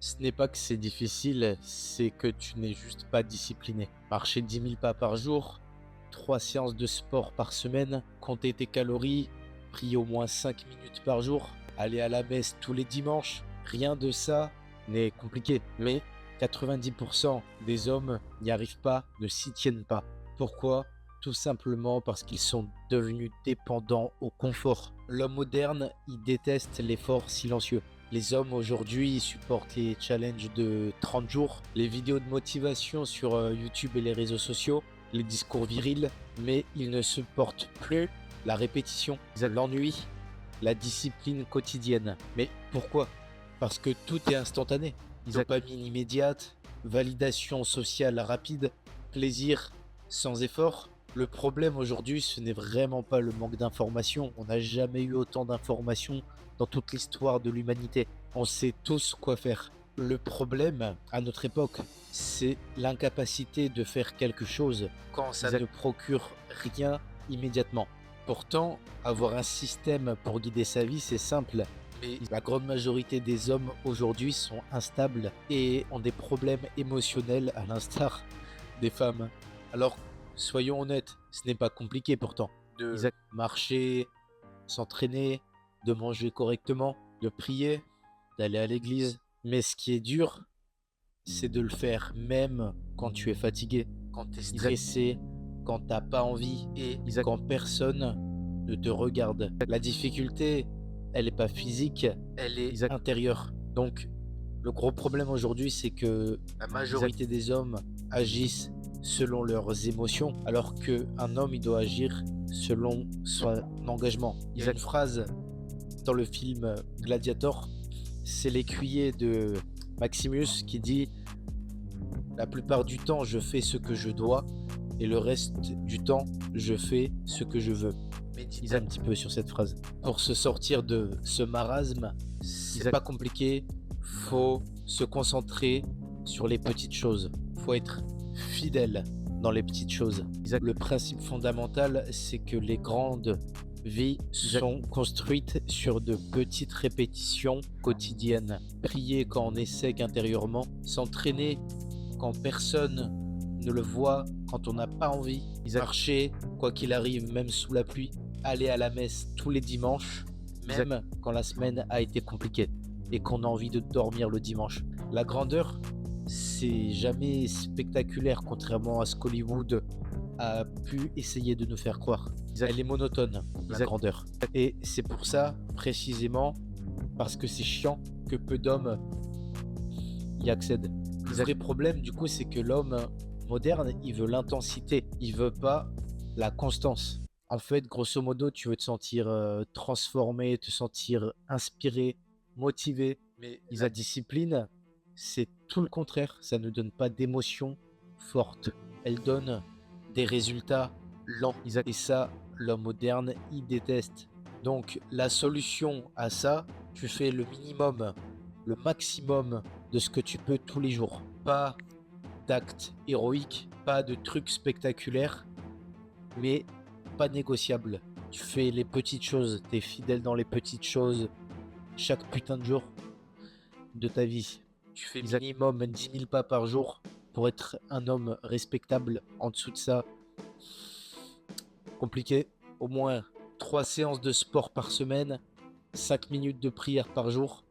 Ce n'est pas que c'est difficile, c'est que tu n'es juste pas discipliné. Marcher 10 000 pas par jour, 3 séances de sport par semaine, compter tes calories, prier au moins 5 minutes par jour, aller à la messe tous les dimanches, rien de ça n'est compliqué. Mais 90% des hommes n'y arrivent pas, ne s'y tiennent pas. Pourquoi? Tout simplement parce qu'ils sont devenus dépendants au confort. L'homme moderne, il déteste l'effort silencieux. Les hommes aujourd'hui supportent les challenges de 30 jours, les vidéos de motivation sur YouTube et les réseaux sociaux, les discours virils, mais ils ne supportent plus la répétition, l'ennui, la discipline quotidienne. Mais pourquoi? Parce que tout est instantané. Dopamine immédiate, validation sociale rapide, plaisir sans effort. Le problème aujourd'hui, ce n'est vraiment pas le manque d'informations. On n'a jamais eu autant d'informations dans toute l'histoire de l'humanité. On sait tous quoi faire. Le problème, à notre époque, c'est l'incapacité de faire quelque chose quand ça ne procure rien immédiatement. Pourtant, avoir un système pour guider sa vie, c'est simple. Mais la grande majorité des hommes aujourd'hui sont instables et ont des problèmes émotionnels à l'instar des femmes. Alors, soyons honnêtes, ce n'est pas compliqué pourtant de marcher, s'entraîner, de manger correctement, de prier, d'aller à l'église. Mais ce qui est dur, c'est de le faire même quand tu es fatigué, quand tu es stressé, quand t'as pas envie et quand personne ne te regarde. La difficulté, elle n'est pas physique, elle est intérieure. Donc, le gros problème aujourd'hui, c'est que la majorité des hommes agissent selon leurs émotions, alors qu'un homme, il doit agir selon son engagement. Il y a une phrase dans le film Gladiator, c'est l'écuyer de Maximus qui dit « La plupart du temps, je fais ce que je dois, et le reste du temps, je fais ce que je veux. » Médite un petit peu sur cette phrase. Pour se sortir de ce marasme, c'est pas compliqué, faut se concentrer sur les petites choses. Faut être fidèle dans les petites choses. Le principe fondamental, c'est que les grandes vies sont construites sur de petites répétitions quotidiennes. Prier quand on est sec intérieurement, s'entraîner quand personne ne le voit, quand on n'a pas envie, marcher quoi qu'il arrive, même sous la pluie, aller à la messe tous les dimanches, même quand la semaine a été compliquée et qu'on a envie de dormir le dimanche. La grandeur, c'est jamais spectaculaire, contrairement à ce qu'Hollywood a pu essayer de nous faire croire. Elle est monotone, la grandeur. Et c'est pour ça, précisément, parce que c'est chiant, que peu d'hommes y accèdent. Le vrai problème, du coup, c'est que l'homme moderne, il veut l'intensité, il veut pas la constance. En fait, grosso modo, tu veux te sentir transformé, te sentir inspiré, motivé. Mais la discipline, c'est tout le contraire. Ça ne donne pas d'émotions fortes. Elle donne des résultats lents. Et ça, l'homme moderne, il déteste. Donc, la solution à ça, tu fais le minimum, le maximum de ce que tu peux tous les jours. Pas d'actes héroïques, pas de trucs spectaculaires, mais pas négociable. Tu fais les petites choses, t'es fidèle dans les petites choses chaque putain de jour de ta vie. Tu fais minimum 10 000 pas par jour pour être un homme respectable. En dessous de ça, compliqué. Au moins 3 séances de sport par semaine, 5 minutes de prière par jour.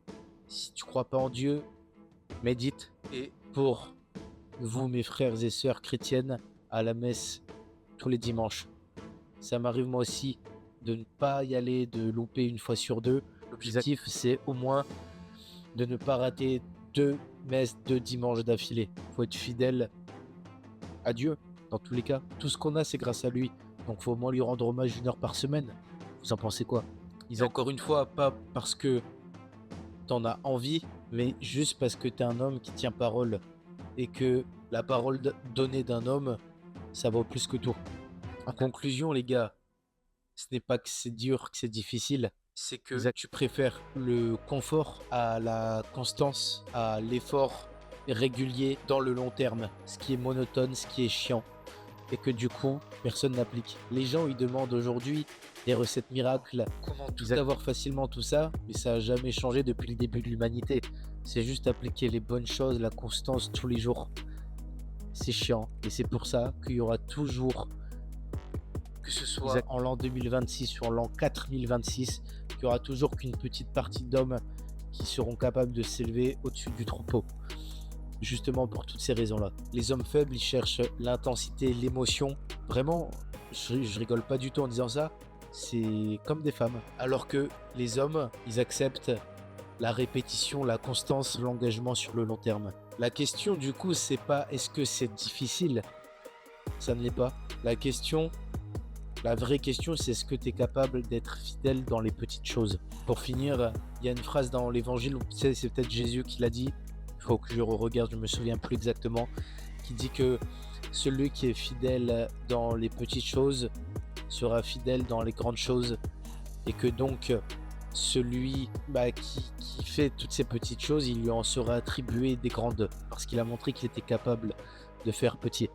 Si tu crois pas en Dieu, médite. Et pour vous, mes frères et sœurs chrétiennes, à la messe tous les dimanches. Ça m'arrive moi aussi de ne pas y aller, de louper une fois sur deux. L'objectif, c'est au moins de ne pas rater 2 messes de dimanche d'affilée. Faut être fidèle à Dieu, dans tous les cas. Tout ce qu'on a, c'est grâce à lui. Donc faut au moins lui rendre hommage 1 heure par semaine. Vous en pensez quoi? Encore une fois, pas parce que t'en as envie, mais juste parce que t'es un homme qui tient parole. Et que la parole donnée d'un homme, ça vaut plus que tout. En conclusion, les gars, ce n'est pas que c'est dur, que c'est difficile, c'est que tu préfères le confort à la constance, à l'effort régulier dans le long terme, ce qui est monotone, ce qui est chiant, et que du coup, personne n'applique. Les gens, ils demandent aujourd'hui des recettes miracles, comment tout avoir facilement, tout ça, mais ça n'a jamais changé depuis le début de l'humanité. C'est juste appliquer les bonnes choses, la constance tous les jours. C'est chiant et c'est pour ça qu'il y aura toujours, que ce soit en l'an 2026 ou en l'an 4026, qu'il y aura toujours qu'une petite partie d'hommes qui seront capables de s'élever au-dessus du troupeau. Justement pour toutes ces raisons-là. Les hommes faibles, ils cherchent l'intensité, l'émotion. Vraiment, je rigole pas du tout en disant ça. C'est comme des femmes. Alors que les hommes, ils acceptent la répétition, la constance, l'engagement sur le long terme. La question du coup, c'est pas est-ce que c'est difficile? Ça ne l'est pas. La vraie question, c'est est-ce que tu es capable d'être fidèle dans les petites choses? Pour finir, il y a une phrase dans l'évangile, c'est peut-être Jésus qui l'a dit, il faut que je regarde, je me souviens plus exactement, qui dit que celui qui est fidèle dans les petites choses sera fidèle dans les grandes choses, et que donc celui qui fait toutes ces petites choses, il lui en sera attribué des grandes, parce qu'il a montré qu'il était capable de faire petit.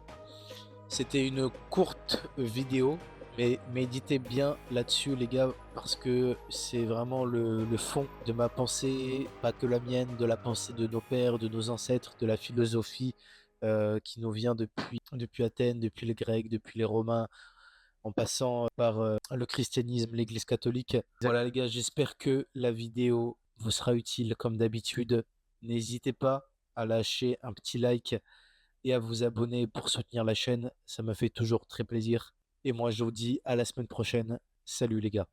C'était une courte vidéo, mais méditez bien là-dessus les gars, parce que c'est vraiment le fond de ma pensée, pas que la mienne, de la pensée de nos pères, de nos ancêtres, de la philosophie qui nous vient depuis Athènes, depuis les Grecs, depuis les Romains, en passant par le christianisme, l'Église catholique. Voilà les gars, j'espère que la vidéo vous sera utile comme d'habitude. N'hésitez pas à lâcher un petit like et à vous abonner pour soutenir la chaîne, ça me fait toujours très plaisir. Et moi je vous dis à la semaine prochaine. Salut les gars.